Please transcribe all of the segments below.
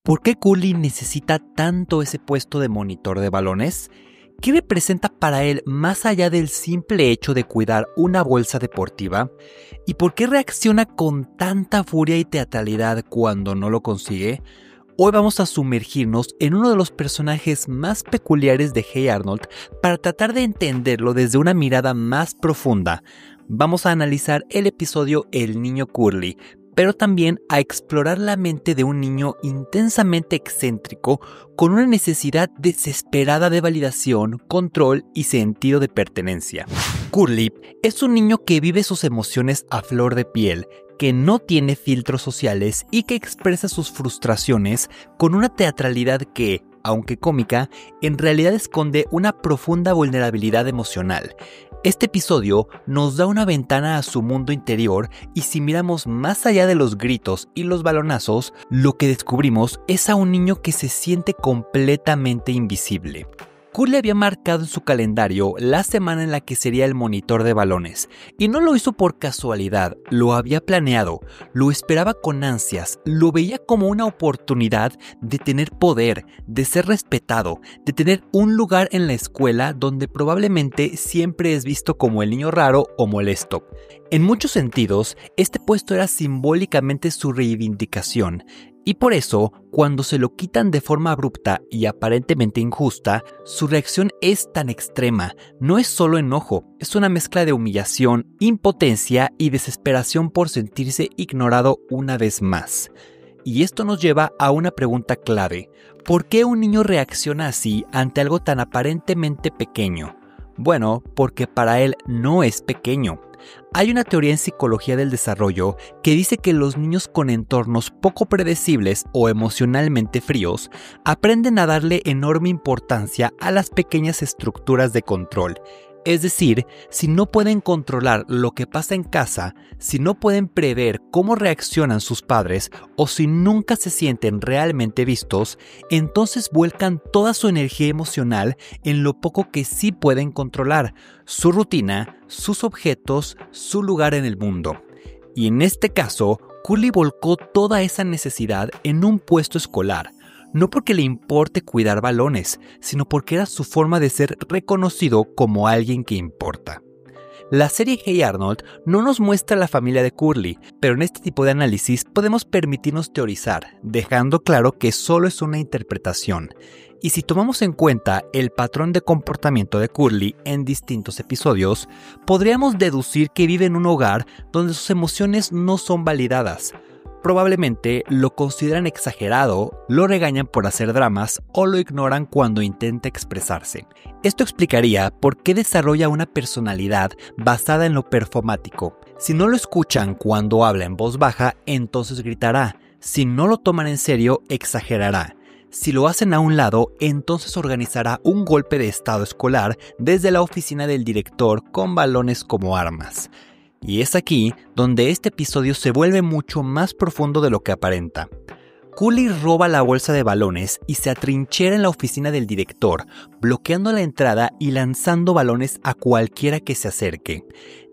¿Por qué Curly necesita tanto ese puesto de monitor de balones? ¿Qué representa para él más allá del simple hecho de cuidar una bolsa deportiva? ¿Y por qué reacciona con tanta furia y teatralidad cuando no lo consigue? Hoy vamos a sumergirnos en uno de los personajes más peculiares de Hey Arnold para tratar de entenderlo desde una mirada más profunda. Vamos a analizar el episodio El niño Curly, pero también a explorar la mente de un niño intensamente excéntrico con una necesidad desesperada de validación, control y sentido de pertenencia. Curly es un niño que vive sus emociones a flor de piel, que no tiene filtros sociales y que expresa sus frustraciones con una teatralidad que, aunque cómica, en realidad esconde una profunda vulnerabilidad emocional. Este episodio nos da una ventana a su mundo interior y si miramos más allá de los gritos y los balonazos, lo que descubrimos es a un niño que se siente completamente invisible. Curly había marcado en su calendario la semana en la que sería el monitor de balones, y no lo hizo por casualidad, lo había planeado, lo esperaba con ansias, lo veía como una oportunidad de tener poder, de ser respetado, de tener un lugar en la escuela donde probablemente siempre es visto como el niño raro o molesto. En muchos sentidos, este puesto era simbólicamente su reivindicación. Y por eso, cuando se lo quitan de forma abrupta y aparentemente injusta, su reacción es tan extrema. No es solo enojo, es una mezcla de humillación, impotencia y desesperación por sentirse ignorado una vez más. Y esto nos lleva a una pregunta clave. ¿Por qué un niño reacciona así ante algo tan aparentemente pequeño? Bueno, porque para él no es pequeño. Hay una teoría en psicología del desarrollo que dice que los niños con entornos poco predecibles o emocionalmente fríos aprenden a darle enorme importancia a las pequeñas estructuras de control. Es decir, si no pueden controlar lo que pasa en casa, si no pueden prever cómo reaccionan sus padres o si nunca se sienten realmente vistos, entonces vuelcan toda su energía emocional en lo poco que sí pueden controlar, su rutina, sus objetos, su lugar en el mundo. Y en este caso, Curly volcó toda esa necesidad en un puesto escolar. No porque le importe cuidar balones, sino porque era su forma de ser reconocido como alguien que importa. La serie Hey Arnold no nos muestra la familia de Curly, pero en este tipo de análisis podemos permitirnos teorizar, dejando claro que solo es una interpretación. Y si tomamos en cuenta el patrón de comportamiento de Curly en distintos episodios, podríamos deducir que vive en un hogar donde sus emociones no son validadas. Probablemente lo consideran exagerado, lo regañan por hacer dramas o lo ignoran cuando intenta expresarse. Esto explicaría por qué desarrolla una personalidad basada en lo performático. Si no lo escuchan cuando habla en voz baja, entonces gritará. Si no lo toman en serio, exagerará. Si lo hacen a un lado, entonces organizará un golpe de estado escolar desde la oficina del director con balones como armas. Y es aquí donde este episodio se vuelve mucho más profundo de lo que aparenta. Curly roba la bolsa de balones y se atrinchera en la oficina del director, bloqueando la entrada y lanzando balones a cualquiera que se acerque.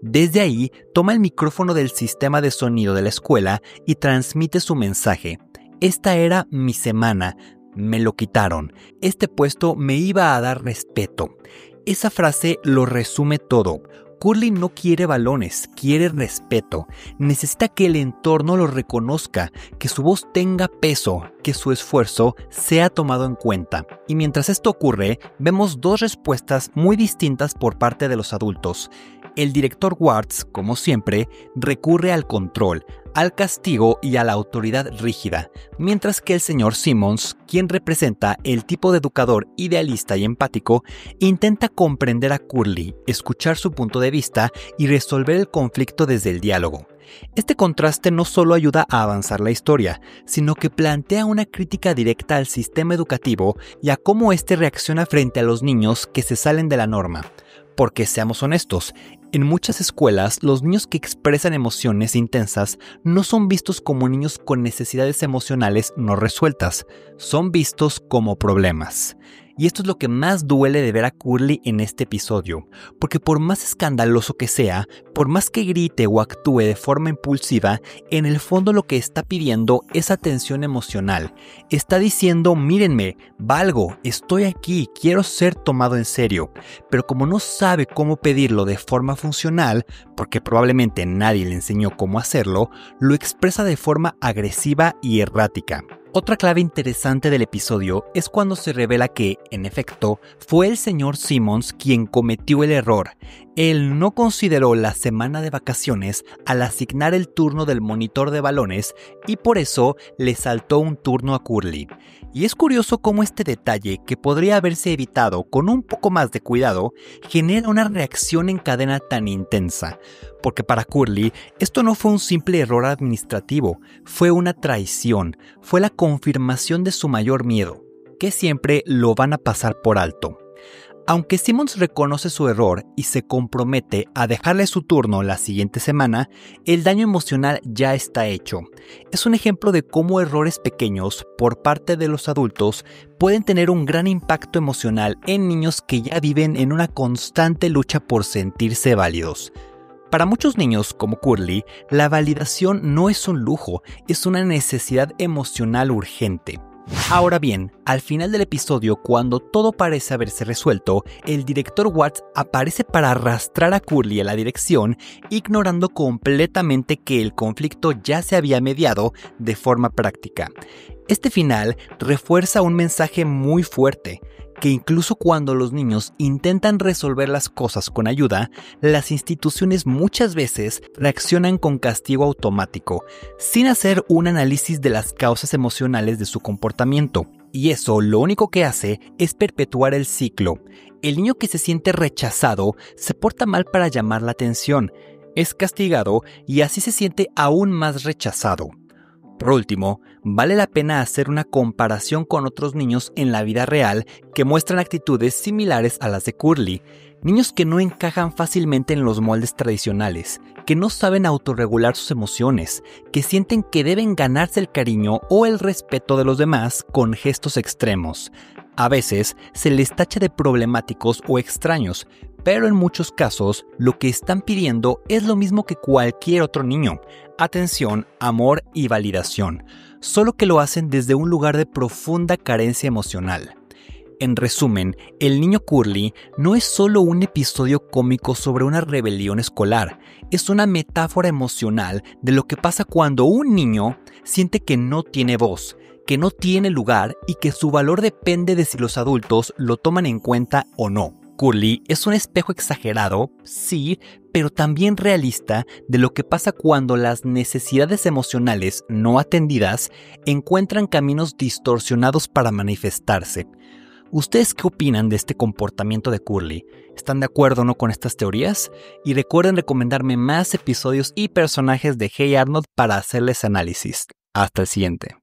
Desde ahí, toma el micrófono del sistema de sonido de la escuela y transmite su mensaje. Esta era mi semana. Me lo quitaron. Este puesto me iba a dar respeto. Esa frase lo resume todo. Curly no quiere balones, quiere respeto. Necesita que el entorno lo reconozca, que su voz tenga peso, que su esfuerzo sea tomado en cuenta. Y mientras esto ocurre, vemos dos respuestas muy distintas por parte de los adultos. El director Wards, como siempre, recurre al control, al castigo y a la autoridad rígida, mientras que el señor Simmons, quien representa el tipo de educador idealista y empático, intenta comprender a Curly, escuchar su punto de vista y resolver el conflicto desde el diálogo. Este contraste no solo ayuda a avanzar la historia, sino que plantea una crítica directa al sistema educativo y a cómo éste reacciona frente a los niños que se salen de la norma. Porque seamos honestos, en muchas escuelas los niños que expresan emociones intensas no son vistos como niños con necesidades emocionales no resueltas, son vistos como problemas. Y esto es lo que más duele de ver a Curly en este episodio, porque por más escandaloso que sea, por más que grite o actúe de forma impulsiva, en el fondo lo que está pidiendo es atención emocional. Está diciendo, mírenme, valgo, estoy aquí, quiero ser tomado en serio. Pero como no sabe cómo pedirlo de forma funcional, porque probablemente nadie le enseñó cómo hacerlo, lo expresa de forma agresiva y errática. Otra clave interesante del episodio es cuando se revela que, en efecto, fue el señor Simmons quien cometió el error. Él no consideró la semana de vacaciones al asignar el turno del monitor de balones y por eso le saltó un turno a Curly. Y es curioso cómo este detalle, que podría haberse evitado con un poco más de cuidado, genera una reacción en cadena tan intensa. Porque para Curly, esto no fue un simple error administrativo, fue una traición, fue la confirmación de su mayor miedo, que siempre lo van a pasar por alto. Aunque Simmons reconoce su error y se compromete a dejarle su turno la siguiente semana, el daño emocional ya está hecho. Es un ejemplo de cómo errores pequeños por parte de los adultos pueden tener un gran impacto emocional en niños que ya viven en una constante lucha por sentirse válidos. Para muchos niños como Curly, la validación no es un lujo, es una necesidad emocional urgente. Ahora bien, al final del episodio, cuando todo parece haberse resuelto, el director Watts aparece para arrastrar a Curly a la dirección, ignorando completamente que el conflicto ya se había mediado de forma práctica. Este final refuerza un mensaje muy fuerte, que incluso cuando los niños intentan resolver las cosas con ayuda, las instituciones muchas veces reaccionan con castigo automático, sin hacer un análisis de las causas emocionales de su comportamiento. Y eso lo único que hace es perpetuar el ciclo. El niño que se siente rechazado se porta mal para llamar la atención, es castigado y así se siente aún más rechazado. Por último, vale la pena hacer una comparación con otros niños en la vida real que muestran actitudes similares a las de Curly. Niños que no encajan fácilmente en los moldes tradicionales, que no saben autorregular sus emociones, que sienten que deben ganarse el cariño o el respeto de los demás con gestos extremos. A veces se les tacha de problemáticos o extraños, pero en muchos casos lo que están pidiendo es lo mismo que cualquier otro niño: atención, amor y validación, solo que lo hacen desde un lugar de profunda carencia emocional. En resumen, el niño Curly no es solo un episodio cómico sobre una rebelión escolar, es una metáfora emocional de lo que pasa cuando un niño siente que no tiene voz, que no tiene lugar y que su valor depende de si los adultos lo toman en cuenta o no. Curly es un espejo exagerado, sí, pero también realista de lo que pasa cuando las necesidades emocionales no atendidas encuentran caminos distorsionados para manifestarse. ¿Ustedes qué opinan de este comportamiento de Curly? ¿Están de acuerdo o no con estas teorías? Y recuerden recomendarme más episodios y personajes de Hey Arnold para hacerles análisis. Hasta el siguiente.